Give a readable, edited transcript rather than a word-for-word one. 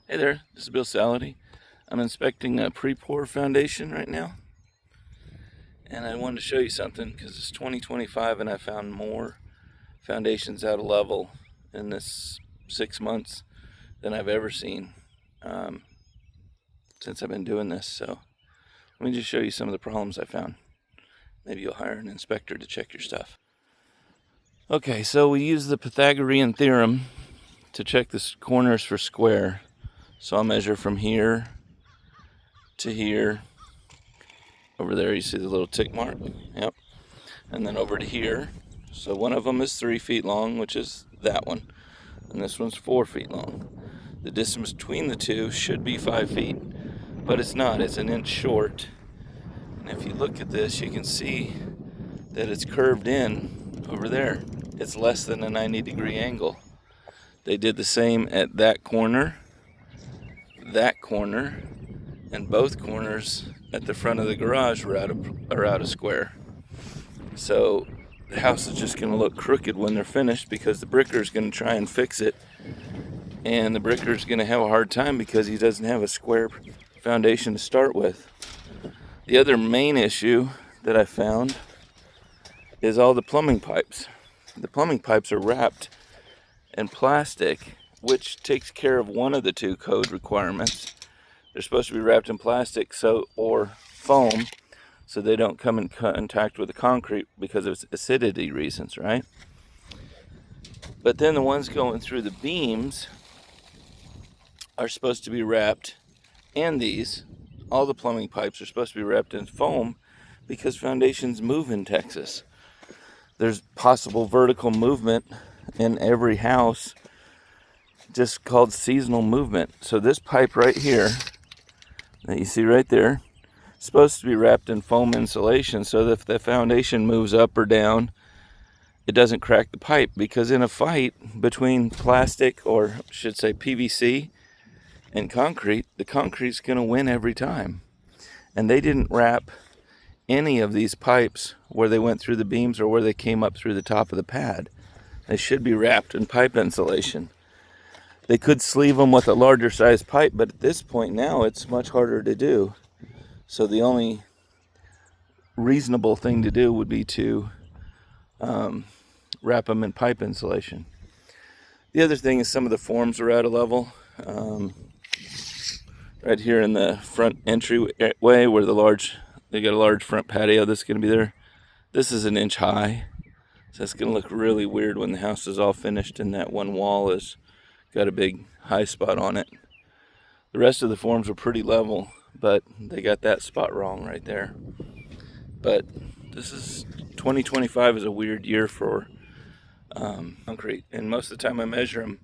Hey there, this is Bill Salady. I'm inspecting a pre-pour foundation right now, and I wanted to show you something because it's 2025 and I found more foundations out of level in this 6 months than I've ever seen since I've been doing this. So let me just show you some of the problems I found. Maybe you'll hire an inspector to check your stuff. Okay, so we use the Pythagorean theorem to check the corners for square. So I'll measure from here to here. Over there you see the little tick mark. Yep. And then over to here. So one of them is 3 feet long, which is that one. And this one's 4 feet long. The distance between the two should be 5 feet. But it's not. It's an inch short. And if you look at this, you can see that it's curved in over there. It's less than a 90-degree angle. They did the same at that corner, and both corners at the front of the garage are out of square. So the house is just going to look crooked when they're finished because the bricker is going to try and fix it, and the bricker is going to have a hard time because he doesn't have a square foundation to start with. The other main issue that I found is all the plumbing pipes. The plumbing pipes are wrapped in plastic, which takes care of one of the two code requirements. They're supposed to be wrapped in plastic or foam so they don't come in contact with the concrete because of acidity reasons, right? But then the ones going through the beams are supposed to be wrapped, and all the plumbing pipes are supposed to be wrapped in foam because foundations move in Texas. There's possible vertical movement in every house, just called seasonal movement. So this pipe right here that you see right there is supposed to be wrapped in foam insulation so that if the foundation moves up or down, it doesn't crack the pipe. Because in a fight between plastic, or I should say PVC, and concrete, the concrete's going to win every time. And they didn't wrap any of these pipes where they went through the beams or where they came up through the top of the pad. They should be wrapped in pipe insulation. They could sleeve them with a larger size pipe, but at this point now it's much harder to do. So the only reasonable thing to do would be to wrap them in pipe insulation. The other thing is some of the forms are out of level. Right here in the front entryway where they got a large front patio that's going to be there. This is an inch high. So it's going to look really weird when the house is all finished and that one wall has got a big high spot on it. The rest of the forms are pretty level, but they got that spot wrong right there. But 2025 is a weird year for concrete, and most of the time I measure them